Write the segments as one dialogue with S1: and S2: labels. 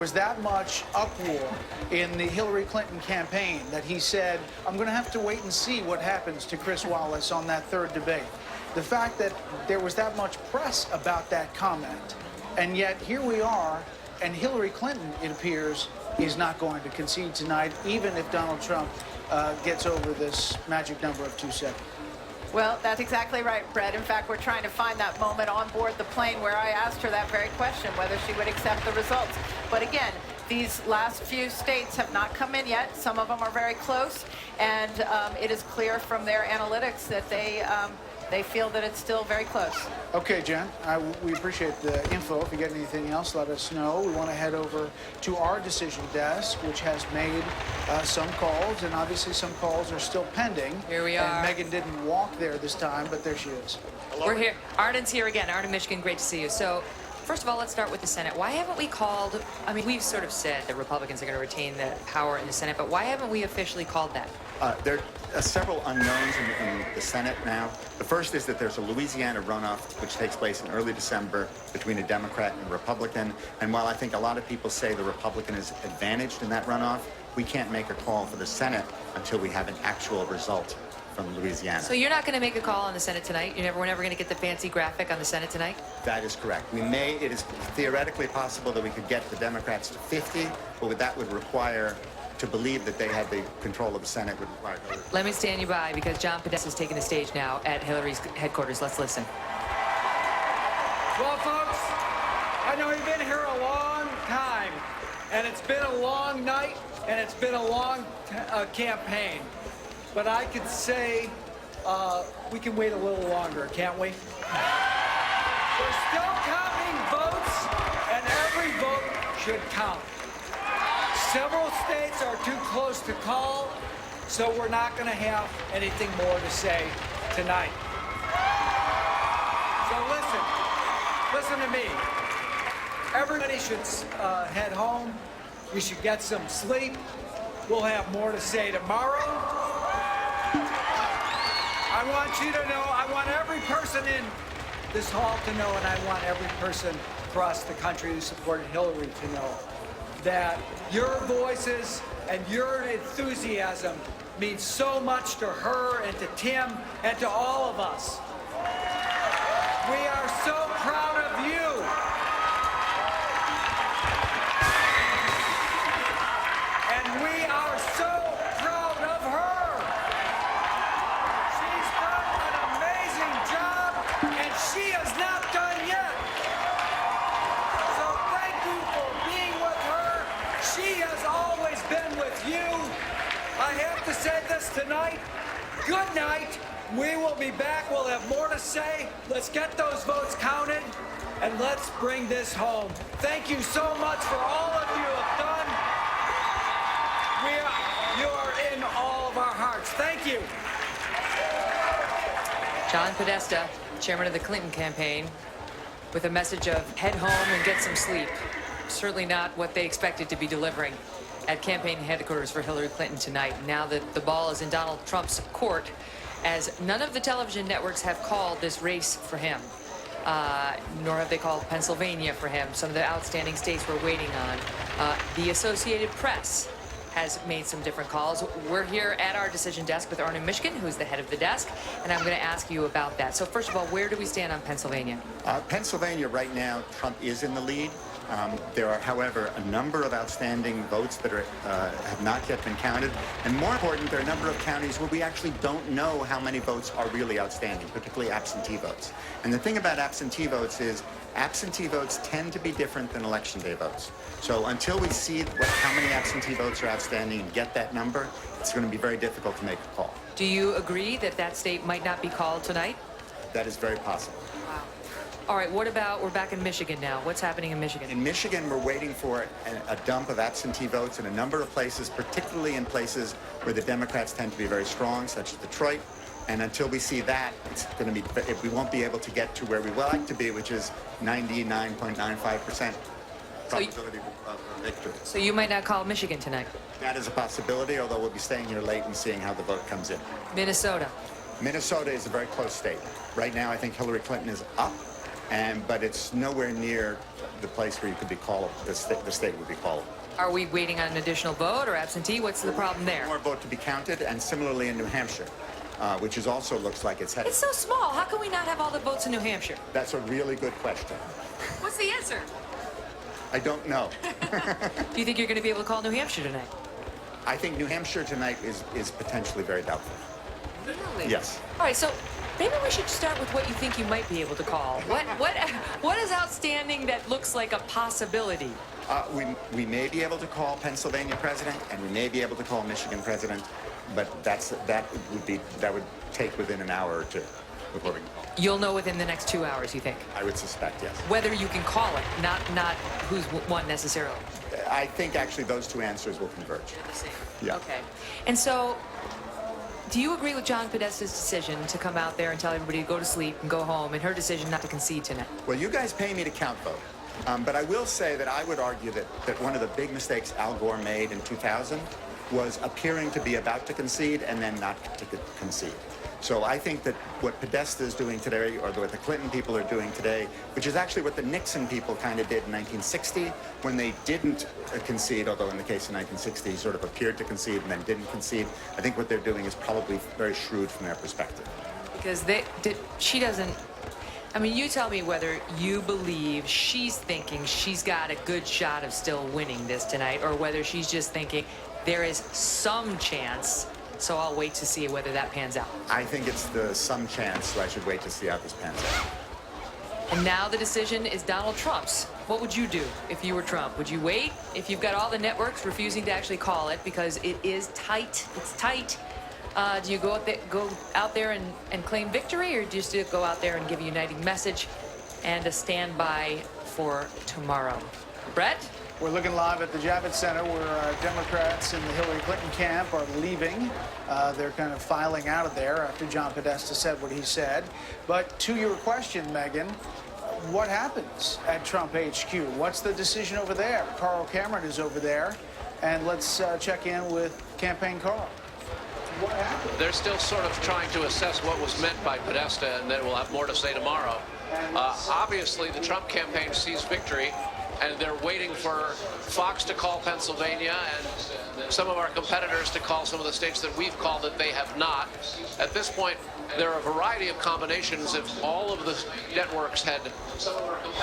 S1: Was that much uproar in the Hillary Clinton campaign that he said, I'm going to have to wait and see what happens to Chris Wallace on that third debate. The fact that there was that much press about that comment, and yet here we are, and Hillary Clinton, it appears, is not going to concede tonight, even if Donald Trump gets over this magic number of 270.
S2: Well, that's exactly right, Brett. In fact, we're trying to find that moment on board the plane where I asked her that very question, whether she would accept the results. But again, these last few states have not come in yet. Some of them are very close, and it is clear from their analytics that they feel that it's still very close.
S1: Okay, Jen, we appreciate the info. If you get anything else, let us know. We want to head over to our decision desk, which has made some calls, and obviously some calls are still pending.
S3: Here we are.
S1: And Megan didn't walk there this time, but there she is.
S3: Hello. We're here. Arden's here again. Arden, Michigan, great to see you. So, first of all, let's start with the Senate. Why haven't we called, I mean, we've sort of said that Republicans are going to retain the power in the Senate, but why haven't we officially called that?
S4: There are several unknowns in the Senate now. The first is that there's a Louisiana runoff which takes place in early December between a Democrat and a Republican. And while I think a lot of people say the Republican is advantaged in that runoff, we can't make a call for the Senate until we have an actual result from Louisiana.
S3: So you're not going to make a call on the Senate tonight? We're never going to get the fancy graphic on the Senate tonight?
S4: That is correct. It is theoretically possible that we could get the Democrats to 50, but that would require, to believe that they had the control of the Senate would require.
S3: Let me stand you by, because John Podesta is taking the stage now at Hillary's headquarters. Let's listen.
S5: Well, folks, I know you've been here a long time, and it's been a long night, and it's been a long campaign. But I could say we can wait a little longer, can't we? We're still counting votes, and every vote should count. Several states are too close to call, so we're not going to have anything more to say tonight. So listen to me. Everybody should head home. We should get some sleep. We'll have more to say tomorrow. I want you to know, I want every person in this hall to know, and I want every person across the country who supported Hillary to know that your voices and your enthusiasm means so much to her and to Tim and to all of us. We are so proud of you. And we are so proud of her. She's done an amazing job, and she has not done yet. So thank you for being with her. She has always been with you. I have to say this tonight. Good night. We will be back. We'll have more to say. Let's get those votes counted, and let's bring this home. Thank you so much for all of you have done. You are in all of our hearts. Thank you.
S3: John Podesta, chairman of the Clinton campaign, with a message of head home and get some sleep. Certainly not what they expected to be delivering at campaign headquarters for Hillary Clinton tonight. Now that the ball is in Donald Trump's court, as none of the television networks have called this race for him, nor have they called Pennsylvania for him. Some of the outstanding states we're waiting on. The Associated Press has made some different calls. We're here at our decision desk with Arden, Michigan, who's the head of the desk, and I'm going to ask you about that. So first of all, where do we stand on Pennsylvania?
S4: Pennsylvania right now, Trump is in the lead. There are, however, a number of outstanding votes that have not yet been counted. And more important, there are a number of counties where we actually don't know how many votes are really outstanding, particularly absentee votes. And the thing about absentee votes is absentee votes tend to be different than election day votes. So until we see how many absentee votes are outstanding and get that number, it's going to be very difficult to make a call.
S3: Do you agree that that state might not be called tonight?
S4: That is very possible.
S3: Wow. All right, what about, we're back in Michigan now. What's happening in Michigan?
S4: In Michigan, we're waiting for a dump of absentee votes in a number of places, particularly in places where the Democrats tend to be very strong, such as Detroit. And until we see that, it's going to be, we won't be able to get to where we would like to be, which is 99.95% probability of victory.
S3: So you might not call Michigan tonight?
S4: That is a possibility, although we'll be staying here late and seeing how the vote comes in.
S3: Minnesota.
S4: Minnesota is a very close state. Right now, I think Hillary Clinton is up. but it's nowhere near the place where you could be called, the state would be called.
S3: Are we waiting on an additional vote or absentee? What's the problem there?
S4: More vote to be counted, and similarly in New Hampshire, which is also looks like it's headed.
S3: It's so small. How can we not have all the votes in New Hampshire?
S4: That's a really good question.
S3: What's the answer?
S4: I don't know.
S3: Do you think you're going to be able to call New Hampshire tonight?
S4: I think New Hampshire tonight is potentially very doubtful.
S3: Really?
S4: Yes.
S3: All right, so maybe we should start with what you think you might be able to call. What is outstanding that looks like a possibility?
S4: We may be able to call Pennsylvania president, and we may be able to call Michigan president, but that would take within an hour or two before we can call.
S3: You'll know within the next 2 hours, you think?
S4: I would suspect, yes.
S3: Whether you can call it, not who's won necessarily.
S4: I think actually those two answers will converge.
S3: The same.
S4: Yeah.
S3: Okay. And so, do you agree with John Podesta's decision to come out there and tell everybody to go to sleep and go home, and her decision not to concede tonight?
S4: Well, you guys pay me to count vote. But I will say that I would argue that one of the big mistakes Al Gore made in 2000 was appearing to be about to concede and then not to concede. So I think that what Podesta is doing today, or what the Clinton people are doing today, which is actually what the Nixon people kind of did in 1960 when they didn't concede, although in the case of 1960 he sort of appeared to concede and then didn't concede. I think what they're doing is probably very shrewd from their perspective.
S3: Because she doesn't. I mean, you tell me whether you believe she's thinking she's got a good shot of still winning this tonight, or whether she's just thinking there is some chance, so I'll wait to see whether that pans out.
S4: I think it's the some chance, so I should wait to see how this pans out.
S3: And now the decision is Donald Trump's. What would you do if you were Trump? Would you wait if you've got all the networks refusing to actually call it because it is tight? It's tight. Do you go out there and claim victory, or just go out there and give a uniting message and a standby for tomorrow? Brett?
S1: We're looking live at the Javits Center where Democrats in the Hillary Clinton camp are leaving. They're kind of filing out of there after John Podesta said what he said. But to your question, Megyn, what happens at Trump HQ? What's the decision over there? Carl Cameron is over there. And let's check in with Campaign Carl. What happened?
S6: They're still sort of trying to assess what was meant by Podesta, and then we'll have more to say tomorrow. Obviously, the Trump campaign sees victory, and they're waiting for Fox to call Pennsylvania and some of our competitors to call some of the states that we've called that they have not. At this point, there are a variety of combinations. If all of the networks had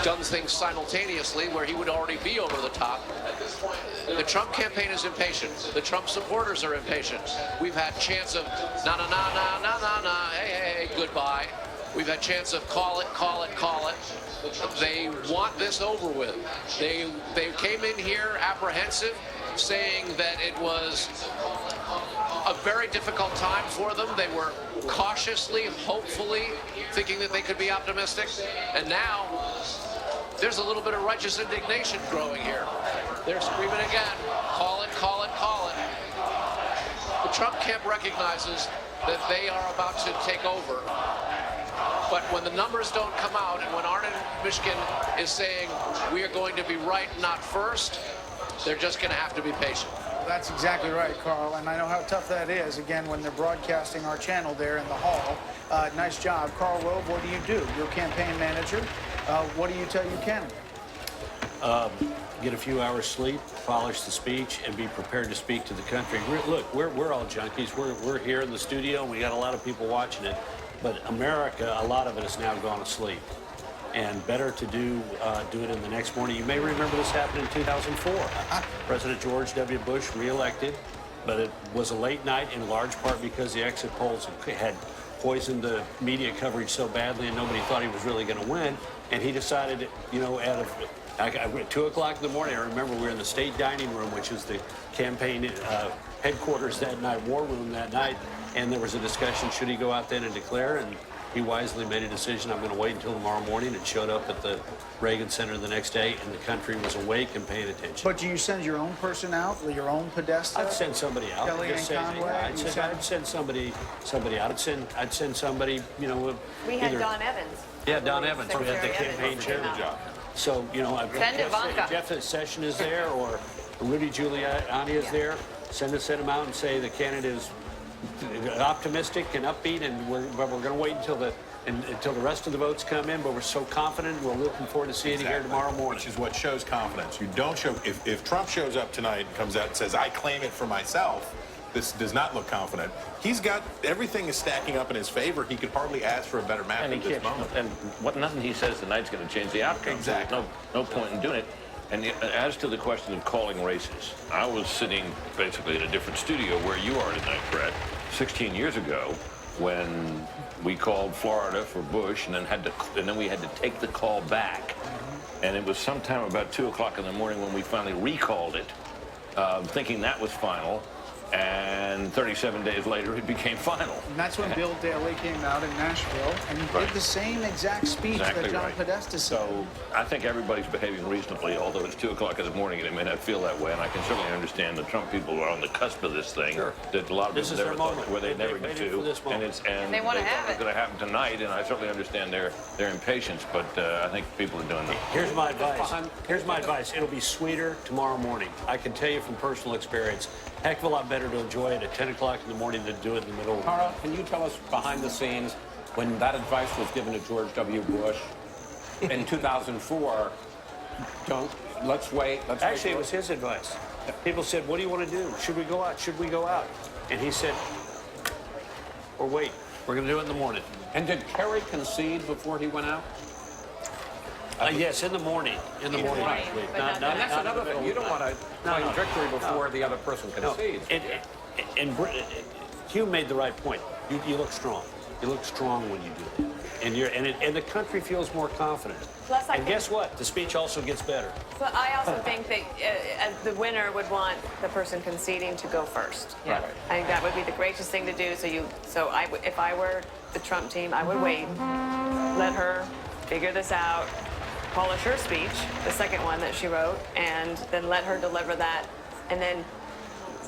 S6: done things simultaneously, where he would already be over the top. The Trump campaign is impatient. The Trump supporters are impatient. We've had chance of hey, goodbye. We've had chance of call it. They want this over with. They came in here apprehensive, saying that it was a very difficult time for them. They were cautiously, hopefully, thinking that they could be optimistic. And now, there's a little bit of righteous indignation growing here. They're screaming again, call it. The Trump camp recognizes that they are about to take over. But when the numbers don't come out, and when Arnon Mishkin is saying we are going to be right, not first, they're just going to have to be patient.
S1: That's exactly right, Carl, and I know how tough that is, again, when they're broadcasting our channel there in the hall. Nice job. Karl Rove, what do? You're campaign manager. What do you tell your candidate?
S7: Get a few hours sleep, polish the speech, and be prepared to speak to the country. Look, we're all junkies. We're here in the studio, and we got a lot of people watching it. But America, a lot of it has now gone to sleep. And better to do it in the next morning. You may remember this happened in 2004. President George W. Bush reelected, but it was a late night in large part because the exit polls had poisoned the media coverage so badly and nobody thought he was really going to win. And he decided, at 2 o'clock in the morning, I remember we were in the state dining room, which is the campaign headquarters that night, war room that night, and there was a discussion, should he go out then and declare? And he wisely made a decision, I'm going to wait until tomorrow morning, and showed up at the Reagan Center the next day, and the country was awake and paying attention.
S1: But do you send your own person out, your own Podesta?
S7: I'd send somebody out.
S1: Kellyanne Conway?
S7: I'd send somebody out. I'd send somebody,
S2: We had
S7: either,
S2: Don Evans.
S7: Yeah, Don Evans. We had the
S2: Secretary
S7: campaign
S2: Evans
S7: chairman
S2: came out.
S7: job. So,
S2: Send Ivanka.
S7: Jeff Sessions is there, or Rudy Giuliani is there. Send them out and say the candidate is optimistic and upbeat, and we're going to wait until until the rest of the votes come in, but we're so confident. We're looking forward to seeing it here tomorrow morning.
S8: Which is what shows confidence. You don't show, if Trump shows up tonight and comes out and says, I claim it for myself, this does not look confident. He's got, everything is stacking up in his favor. He could hardly ask for a better map
S9: And
S8: at this moment.
S9: nothing he says tonight's going to change the outcome.
S8: Exactly.
S9: So no point in doing it. And as to the question of calling races, I was sitting basically in a different studio where you are tonight, Brett, 16 years ago, when we called Florida for Bush, and then we had to take the call back. And it was sometime about 2 o'clock in the morning when we finally recalled it, thinking that was final. And 37 days later, it became final.
S1: And that's when Bill Daley came out in Nashville and he did the same exact speech
S9: Exactly
S1: that John
S9: right.
S1: Podesta said.
S9: So I think everybody's behaving reasonably, although it's 2 o'clock in the morning and it may not feel that way. And I can certainly understand the Trump people are on the cusp of this thing.
S7: Sure.
S9: That a lot of
S7: This
S9: people
S7: is
S9: never
S7: their
S9: thought
S7: moment.
S9: where they
S7: They
S9: never
S7: waited
S9: get
S7: for
S9: to.
S7: this moment.
S9: And
S2: they wanna
S9: thought
S2: have
S9: it was
S2: it.
S9: going to happen tonight, and I certainly understand their impatience. But I think people are doing that.
S7: Here's my advice. Here's my advice. It'll be sweeter tomorrow morning. I can tell you from personal experience, heck of a lot better to enjoy it at 10 o'clock in the morning than do it in the middle of the
S10: Carl, can you tell us behind the scenes when that advice was given to George W. Bush in 2004? Let's wait.
S7: Actually, it was his advice. People said, what do you want to do? Should we go out? Should we go out? And he said, or wait, we're going to do it in the morning.
S10: And did Kerry concede before he went out?
S7: Yes, in the morning. In the morning.
S2: morning,
S7: Wait,
S2: but not-
S10: And that's
S7: not in the
S10: another thing.
S7: middle
S10: You
S7: of
S10: don't
S7: the
S10: want
S7: night.
S10: to claim victory before the other person
S7: No.
S10: concedes.
S7: Hugh made the right point. You look strong. You look strong when you do it. And the country feels more confident.
S11: Plus, I
S7: And
S11: think-
S7: guess what? The speech also gets better.
S11: But I also think that the winner would want the person conceding to go first.
S3: Yeah.
S11: I think that would be the gracious thing to do. If I were the Trump team, I would wait, let her figure this out, polish her speech, the second one that she wrote, and then let her deliver that, and then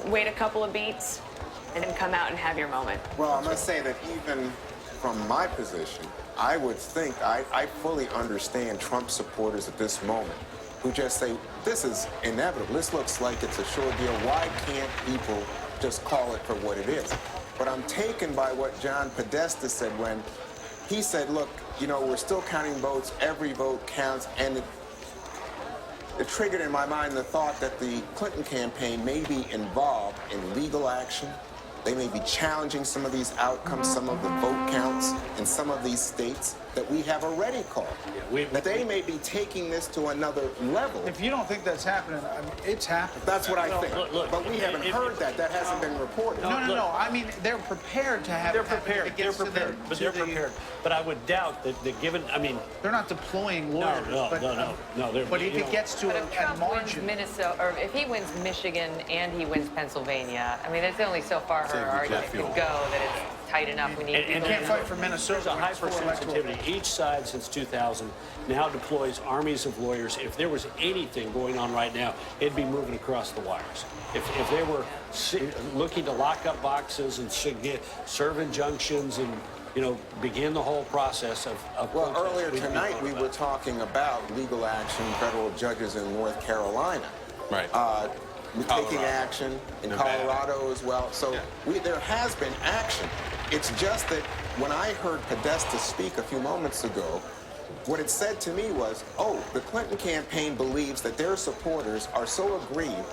S11: wait a couple of beats, and then come out and have your moment.
S12: Well, I must say that even from my position, I would think I fully understand Trump supporters at this moment who just say, this is inevitable. This looks like it's a sure deal. Why can't people just call it for what it is? But I'm taken by what John Podesta said when he said, look, we're still counting votes. Every vote counts. And it triggered in my mind the thought that the Clinton campaign may be involved in legal action. They may be challenging some of these outcomes, some of the vote counts in some of these states that we have already called. That they may be taking this to another level.
S1: If you don't think that's happening, I mean, it's happening.
S12: That's what I think.
S7: look,
S12: but we haven't heard that. That hasn't been reported.
S1: No. I mean, they're prepared to have
S7: They're
S1: it happen if
S7: prepared.
S1: it
S7: They're
S1: gets to
S7: prepared.
S1: the-
S7: But
S1: to
S7: they're
S1: the-
S7: prepared. But I would doubt that given, I mean,
S1: They're not deploying
S7: no,
S1: lawyers.
S7: no,
S1: but,
S7: no, no, no. They're,
S1: But if
S7: you
S1: it
S7: know,
S1: gets to
S3: But
S1: a
S3: if Trump wins
S1: margin,
S3: Minnesota, or if he wins Michigan and he wins Pennsylvania, I mean, there's only so far her argument could go that it's tight enough. We need
S7: And-
S1: you
S3: people
S1: can't
S3: to-
S1: fight for Minnesota.
S7: There's a
S1: when
S7: high
S1: it's for
S7: score
S1: electoral.
S7: sensitivity. Each side since 2000 now deploys armies of lawyers. If there was anything going on right now, it'd be moving across the wires. If they were looking to lock up boxes and serve injunctions and begin the whole process of
S12: Well,
S7: protest,
S12: earlier
S7: we'd be
S12: tonight
S7: talking
S12: we
S7: about
S12: were
S7: it.
S12: talking about legal action, federal judges in North Carolina.
S8: Right.
S12: We're taking
S8: Colorado.
S12: action in
S8: Nevada.
S12: Colorado as well. So there has been action. It's just that when I heard Podesta speak a few moments ago, what it said to me was, the Clinton campaign believes that their supporters are so aggrieved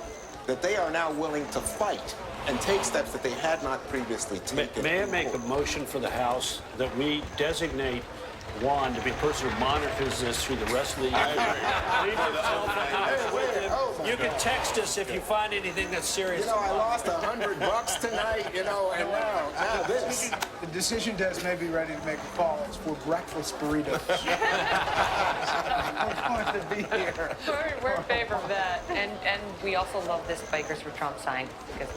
S12: that they are now willing to fight and take steps that they had not previously taken.
S7: May I make a
S12: before.
S7: motion for the House that we designate Juan to be a person who monitors this through the rest of the year? Leave your cell phone with him. You can text us if you find anything that's serious.
S12: I lost $100 tonight, and now this.
S1: The decision desk may be ready to make a call. It's for breakfast burritos. I'm going to be here.
S3: We're in favor of that. And we also love this Bikers for Trump sign because